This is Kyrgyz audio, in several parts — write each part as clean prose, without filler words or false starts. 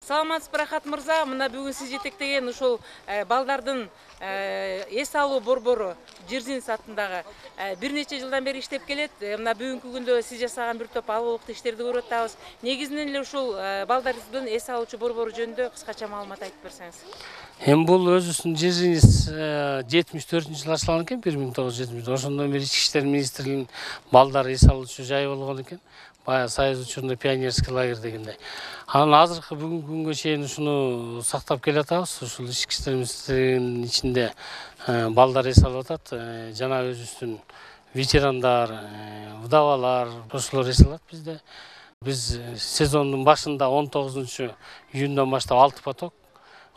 Саламатсыз Рахат мырза, мына бүгүн сиз жетектеген ушул балдардын эс алуу борбору Жирзинс атындагы бир нече жылдан бери иштеп келет. Мына бүгүнкү күндө сиз жасаган бир топ алуулуктуу иштерди көрүп атабыз. Негизинен эле ушул балдардын эс алуучу борбору жөнүндө кыскача маалымат айтып берсеңиз. Бул өзүбүздүн Жирзинс 74-жылы ачылган экен, 1970. Ошондон бери Ички иштер министрлигинин балдар эс алуучу жайы болгон экен. Баягы Союз учурунда пионерский лагерь дегендей. Анан азыркы бүгүнкү күнгө чейин ушуну сактап келатабыз. Ушул Ички иштер министрлигинин ичинде балдар эс алып атат. Жана өзүбүздүн ветерандар, вдовалар, ошолор эс алат bizde. Биз сезондун башында 19-июндан баштап 6 поток,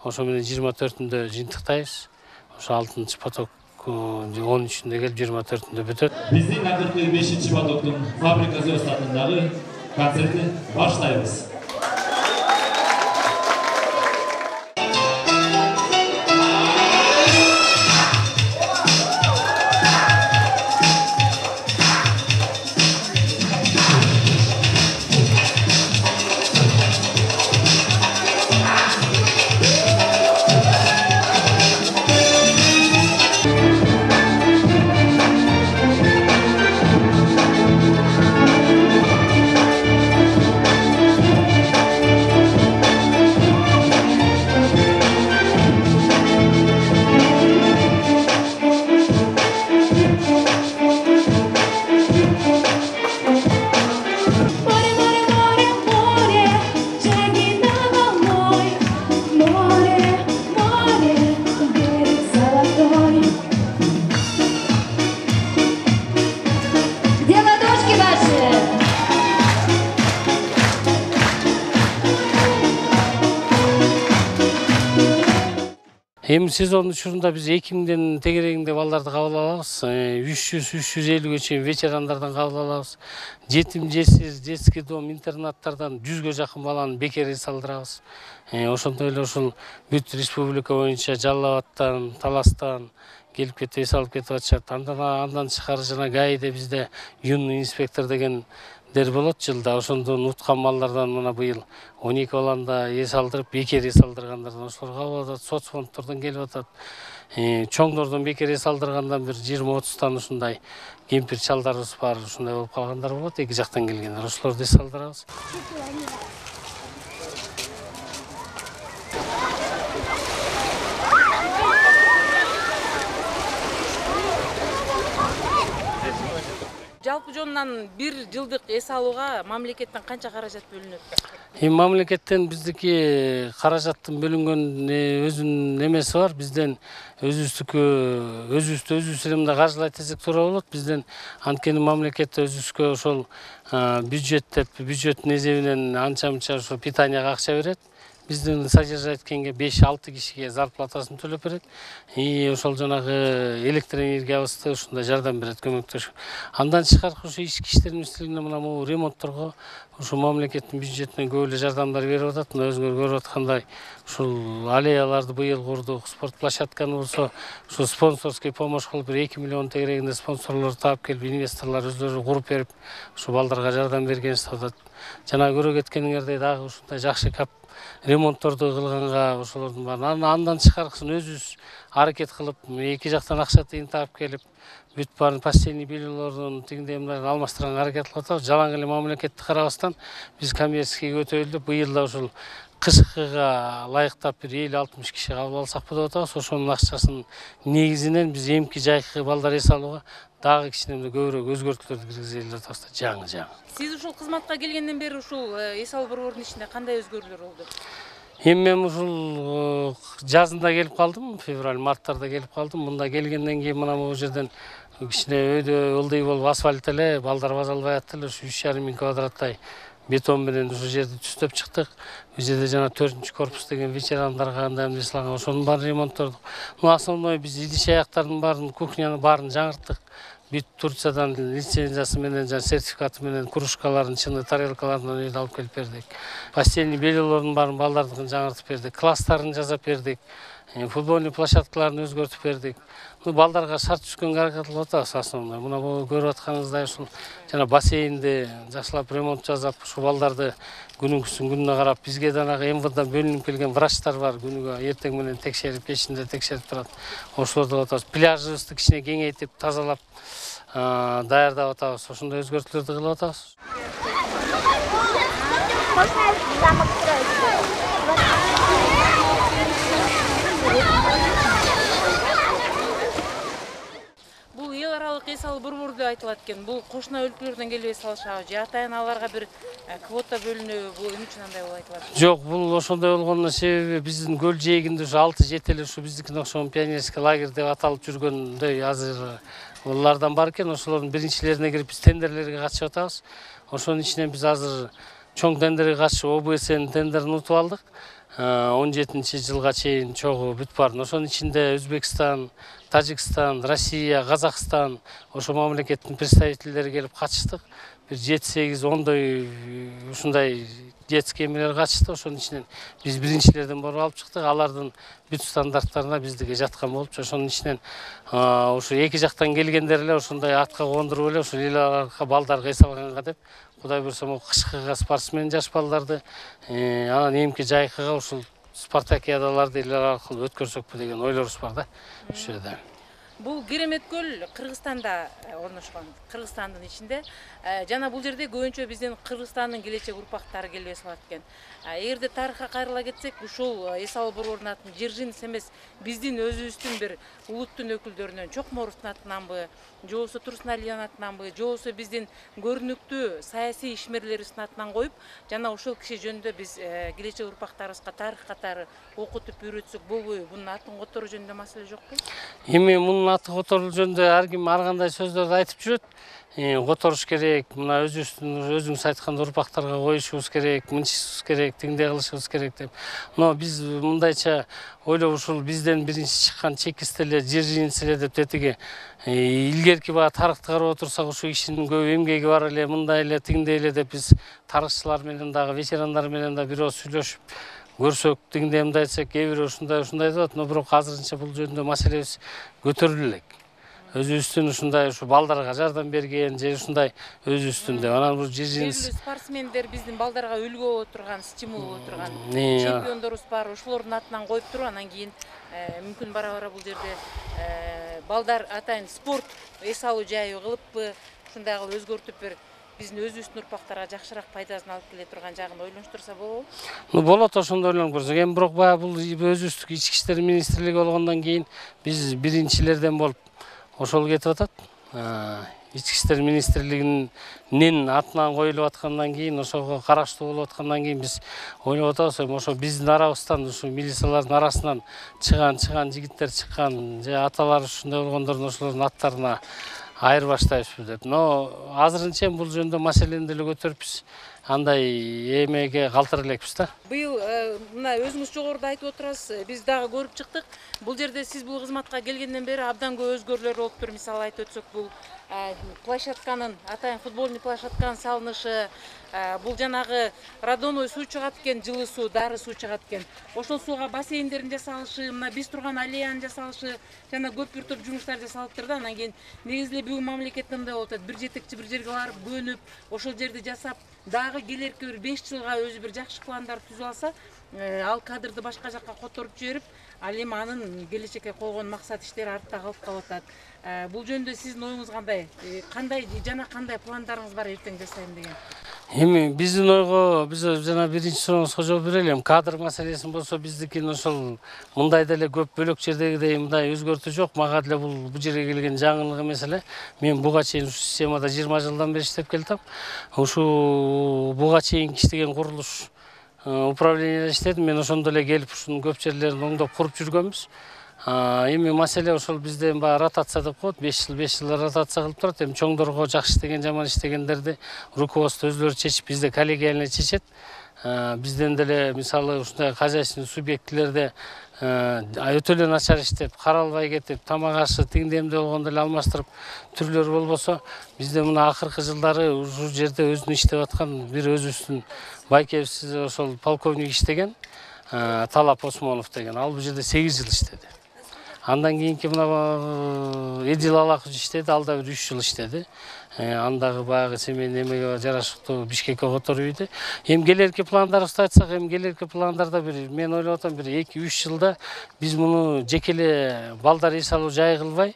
ошо менен 24-үндө жыйынтыктайбыз. Ошо 6-поток 13-ünde gelip 24-ünde бүтөт. Биздин акыркы 5-потоктун фабрика сөз атындагы концертти баштайбыз. Эми сезон учурунда биз 2000ден тегерегинде балдарды кабыл алабыз. 300-350ге чейин ветерандардан кабыл алабыз. Жетим жесир, детский дом, интернаттардан 100ге жакын баланы бекер эс алдырабыз. Ошондой эле ушул бүт республика боюнча Жалал Абадтан, Таластан келип кетип эс алып кетип атышат. Андан тышкары жана ГАИде бизде юный инспектор деген болот жылда. Ошондон уткан балдардан мына быйыл 12 баланда эс алдырып, бекер эс алдыргандардан ошолор кабыл атат, соц фонддордон келип атат. Чоңдордон бекер эс алдыргандан бир 20-30тан ушундай кемпир чалдарыбыз бар, ушундай болуп калгандар болот, эки жактан келгендер. Ошолорду эс алдырабыз. Жалпы жонунан бир жылдык эс алууга мамлекеттен канча каражат бөлүнөт? Мамлекеттен биздики каражаттын бөлүнгөн өзүнүн эмеси бар. Бизден өзүбүздү эле мындай каржылай десек туура болот. Бизден анткени мамлекет өзүбүзгө ошол бюджеттин эсебинен анча-мынча ошо питанияга акча берет. Биздин содержать эткенге 5-6 кишиге зарплатасын төлөп берет. Ошол жанагы электр энергиябызды ушундай жардам берет, көмөктөшүп. Андан тышкары ушу Ички иштер министрлигине мына могу ремонтторго ушу мамлекеттин бюджетинен көп эле жардамдар берип атат. Мына өзүңөр көрүп аткандай ушул аллеяларды быйыл курдук, спорт площадканы болсо, ушу спонсорский помощь кылып 2 миллион тегерегинде спонсорлор таап келип, инвесторлор өздөрү куруп берип, ушу балдарга жардам бергенибизди атат. Жана көрө кеткениңердей дагы ушундай жакшы ремонтторду кылганга ошолордун баарын андан тышкаркысын өзүбүз аракет кылып, эки жактан акча тыйын таап келип, бүт баарын постельный бельелордун тигиндей мындайын алмаштырганга аракет кылып атабыз. Жалаң эле мамлекетти карабастан биз коммерческийге өтөлүп, быйыл да ушул кышкыга ылайыктап бир 50-60 киши кабыл алсакпы деп атабыз. Ошонун акчасын негизинен биз эмки жайкы балдар эс алууга дагы кичине көбүрөөк өзгөртүүлөрдү киргизели деп атабыз. Жаңы. Сиз ушул кызматка келгенден бери ушул эс алуу борборунун ичинде кандай өзгөрүүлөр болду? Мен ушул жазында келип калдым, февраль-марттарда келип калдым. Мында келгенден кийин мына бул жерден кичине өйдө ылдый болуп асфальт эле, балдар базалбай атты эле, 3,5 миң квадраттай бетон менен ушул жерди түстөп чыктык. Бул жерде жана 4-корпус деген ветерандарга андай жасалган, ошонун баарын ремонттордук. Основной биз идиш аяктардын баарын, кухнянын баарын жаңырттык. Бүт Турциядан лицензиясы менен, сертификаты менен кружкаларын, чыны тарелкаларын үйдө алып келип бердик. Постельный бельелордун баарын балдардыкын жаңыртып бердик, класстарын жасап бердик. футбольный площадкаларын өзгөртүп бердик. Балдарга шарт түшкөнгө аракет кылып атабыз основной. Мына көрүп атканыңыздай ушул жана бассейнди жакшылап ремонт жасап, ушул балдарды күнүнгүсүн күнүнө карап, бизге данагы МВДдан бөлүнүп келген врачтар бар, күнүгө эртең менен текшерип, кечинде текшерип турат. Ошолорду кылып атабыз. Пляжыбызды кичине кеңейтип, тазалап, даярдап атабыз. Ошондой өзгөртүүлөрдү кылып атабыз. Бул эл аралык эс алуу борбору деп айтылат экен. Бул кошуна өлкөлөрдөн келип эс алышабы же атайын-аларга бир квота бөлүнөбү? Бул эмне үчүн андай болуп айтылат? Жок, бул ошондой болгонунун себеби биздин көл жээгинде ушу 6-7 эле ушу биздикине окшогон пионерский лагерь деп аталып жүргөндөй азыр улардан бар экен. Ошолордун биринчилерине кирип биз тендерлерге катышып атабыз. Ошонун ичинен биз азыр чоң тендерге катышып ОБСнын тендерин утуп алдык. 17-жылга чейин чогуу бүт барын. Ошонун ичинде Өзбекстан, Тажикстан, Россия, Казакстан ошо мамлекеттин представительдери келип катыштык. Бир 7-8-10дой ушундай детский эмелер катышты. Ошонун ичинен биз биринчилерден болуп алып чыктык. Алардын бүт стандарттарына биздике жаткан болупчу. Ошонун ичинен ушу эки жактан келгендер эле ошондой атка кондуруп эле ушул эл аралыкка балдарга эс алганга деп, Кудай буйрса, кышкыга спортсмен жаш балдарды, анан эмки жайкыга ушул спартакиадаларды эл аралык өткөрсөкпү деген ойлорубуз бар да. Ушул жерде. Бул Керемет көл Кыргызстанда орношкон. Кыргызстандын ичинде жана бул жерде көбүнчө биздин Кыргызстандын келечек урпактары келип эс алат экен. Эгерде тарыхка кайрыла кетсек, ушул эс алуу борборунун атын Жержинс эмес, биздин өзүбүздүн бир улуттун өкүлдөрүнөн Чокморовдун атынанбы, же болбосо Турсуналиянын атынанбы, же болбосо биздин көрүнүктүү саясий ишмерлерибиздин атынан коюп, жана ошол киши жөнүндө биз келечек урпактарыбызга тарых катары окутуп үйрөтсөк болбойбу? Бунун атын которуу жөнүндө маселе жокпу? Эми мунун аты которуу жөнүндө ар ким ар кандай сөздөрдү айтып жүрөт. Которуш керек, мына өзүңүз айткандай урпактарга коюшубуз керек, мынчыбыз керек, тиңдей кылышыбыз керек деп. Но биз мындайча ойлоп, ушул бизден биринчи чыккан чекист эле, Жержинс эле деп тетиги илгерки баягы тарыхты карап отурсак, ушул кишинин көп эмгеги бар эле, мындай эле, тиңдей эле деп биз тарыхчылар менен дагы, ветерандар менен да бир ооз сүйлөшүп көрсөк, тиңдей мындай айтсак, кээ бирөө ушундай деп атат. Но бирок азырынча бул жөнүндө маселебиз көтөрүлө элек. Өзүбүздүн ушундай ушу балдарга жардам берген, же ушундай өзүбүздүн деп. Анан бул Жержинс спортсмендер биздин балдарга үлгү болуп турган, стимул болуп турган чемпиондорубуз бар. Ошолордун атынан коюп туруп, анан кийин мүмкүн бара-бара бул жерде балдар атайын спорт эс алуу жайы кылыппы, ушундай кылып өзгөртүп бир биздин өзүбүздүн урпактарга жакшыраак пайдасын алып келе турган жагын ойлонуштурса болобу? Болот, ошондой ойлонуп көрсөк. Эми бирок баягы бул өзүбүздүн ички иштер министрлиги болгондон кийин биз биринчилерден болуп ошол кетип атат. Ички иштер министрлигинин атынан коюлуп аткандан кийин, ошого караштуу болуп аткандан кийин биз ойлоп атабыз, ошо биздин арабыздан, ушу милициялардын арасынан чыган жигиттер чыккан, же аталары ушундай болгондордун ошолордун аттарына айырбаштайбызбы деп. Но азырынча бул жөнүндө маселени деле көтөрүпбүз. Андай эмеге калтыра элекпиз да. Быйыл мына өзүңүз жогоруда айтып отурасыз, биз дагы көрүп чыктык. Бул жерде сиз бул кызматка келгенден бери абдан көп өзгөрүүлөр болуптур. Мисалы айтып өтсөк, бул площадканын, атайын футбольный площадканын салынышы, бул жанагы радоной суу чыгат экен, жылы суу, дары суу чыгат экен. Ошол сууга бассейндерин жасалышы, мына биз турган аллеянын жасалышы, жана көп бир топ жумуштар жасалыптыр да. Анан кийин негизи бүгүн мамлекет мындай болуп атат. Бир жетекчи бир жерге барып көнүп, ошол жерди жасап, дагы келерки бир 5 жылга өзү бир жакшы пландар түзүп алса, ал кадрды башка жакка которуп жиберип, ал эми анын келечекке койгон максат иштери артта калып атат. Бул жөнүндө сиздин оюңуз кандай? Кандай пландарыңыз бар эртең жасайм деген? Эми биздин ойго, биз жана биринчи сурооңузга жооп берели. Кадр маселесин болсо биздикин ошол мындай деле көп бөлөк жердегидей мындай өзгөртүү жок. Мага деле бул жерге келген жаңылык эмес эле. Мен буга чейин ушу системада 20 жылдан бери иштеп келдим. Ушу буга чейин иштеген курулуш управлениеде иштедим. Мен ошондо эле келип ушунун көп жерлерин оңдоп куруп жүргөнбүз. Эми маселе ошол бизден баягы ротация деп коет, 5 жыл ротация кылып турат. Эми чоңдорго жакшы иштеген, жаман иштегендерди руководство өзлөрү чечип, бизде коллегиально чечет. Бизден деле мисалы ушундай хозяйственный субъектилерде өтө эле начар иштеп, каралбай кетип, тамак ашы теңдемде болгондо эле алмаштырып түрлөр болбосо, бизде мына акыркы жылдары ушул жерде өзүнүн иштеп аткан бир өзүбүздүн байкебиз ошол полковник иштеген, Талап Осмонов деген. Ал бул жерде 8 жыл иштеди. Андан кийинки мына Эдил Алаков иштеди, ал да бир 3 жыл иштеди. Андагы баягы семейный эмеге жарашыктуу Бишкекке которуп ийди. Эми келерки пландарыбызды айтсак, эми келерки пландарда бир мен ойлоп атам, бир 2-3 жылда биз муну жеке эле балдар эс алуу жай кылбай,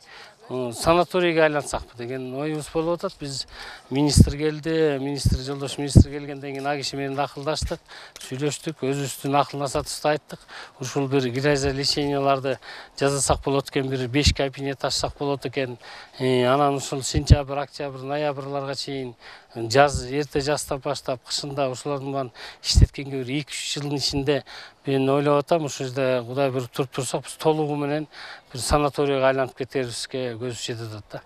санаторийге айлансакпы деген оюбуз болуп атат. Биз министр келди, жолдош министр келгенден кийин ал киши менен акылдаштык, сүйлөштүк, өзүбүздүн акыл насатыбызды айттык. Ушул бир грязь лишенияларды жазасак болот экен, бир 5 кабинет ачсак болот экен. Анан ушул сентябрь, октябрь, ноябрларга чейин эрте жаздан баштап кышында ушулардын баарын иштеткенге бир 2-3 жылдын ичинде мен ойлоп атам, ушул жерде Кудай буйруп туруп турсак, биз толугу менен бир санаторийге айланып кетерибизге көзүбүз жетип атат да.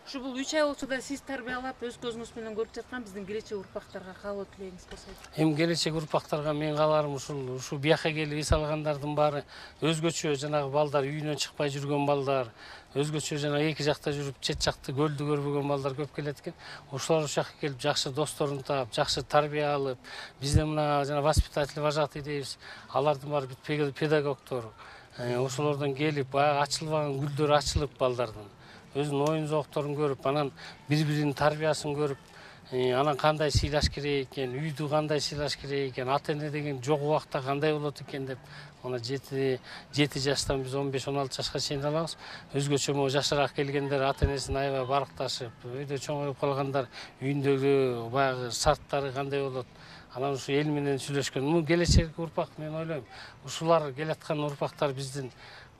Ушу бул 3 ай болсо да сиз тарбиялап, өз көзүңүз менен көрүп жаткан биздин келечек урпактарга каалоо тилегиңиз болсо айтыңыз. Эми келечек урпактарга мен кааларым ушу бияка келип эс алгандардын баары өзгөчө жанагы балдар, үйүнөн чыкпай жүргөн балдар, өзгөчө жана эки жакта жүрүп чет жакты көлдү көрбөгөн балдар көп келет экен. Ушулар ушул жакка келип жакшы досторун таап, жакшы тарбия алып, бизде мына жана воспитатель вожатый дейбиз, алардын баары бүт педагогдор. Ошолордон келип, баягы ачылбаган гүлдөр ачылып балдардын, өзүнүн оюн зоокторун көрүп, анан бири-биринин тарбиясын көрүп, анан кандай сыйлаш керек экен, үйдү кандай сыйлаш керек экен, ата эне деген жок убакта кандай болот экен деп, мына 7 жаштан биз 15-16 жашка чейин алабыз. Өзгөчө могу жашыраак келгендер ата энесин аябай баркташып, үйдө чоңоюп калгандар үйүндөгү баягы шарттары кандай болот, анан ушу эл менен сүйлөшкөн. Муну келечек урпак, мен ойлойм, ушулар келаткан урпактар биздин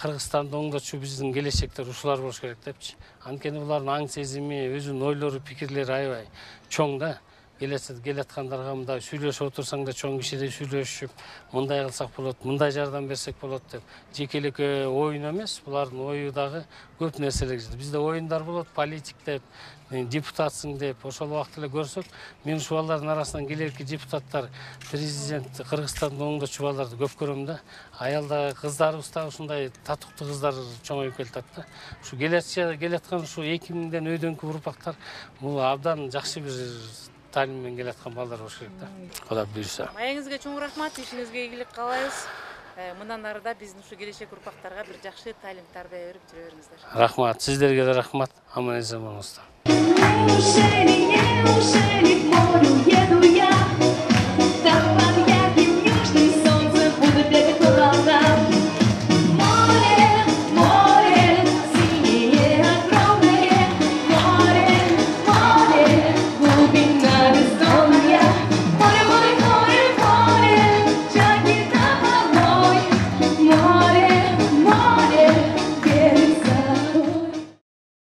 Кыргызстанды оңдочу биздин келечектер ушулар болуш керек депчи. Анткени булардын аң сезими, өзүнүн ойлору, пикирлери аябай чоң да. Келаткандарга мындай сүйлөшүп отурсаң да чоң кишидей сүйлөшүп, мындай кылсак болот, мындай жардам берсек болот деп. Жекелек оюн эмес, булардын ою дагы көп нерселер. Бизде оюндар болот, политик деп, депутатсың деп, ошол убакта эле көрсөк, мен ушул балдардын арасынан келерки депутаттар, президент, Кыргызстандын оңдочу балдарды көп көрөм да. Аялда кыздарыбыз да ушундай татыктуу кыздар чоңоюп келатат да. Ушу келаткан ушу 2000ден өйдөнкү урпактар бул абдан жакшы бир талим менен келаткан балдар болуш керек да. Кудай буйруса. Маегиңизге чоң рахмат, ишиңизге ийгилик каалайбыз. Мындан ары да биздин ушу келечек урпактарга бир жакшы талим тарбия берип жүрө бериңиздер. Рахмат, сиздерге да рахмат. Аман эсен болуңуздар.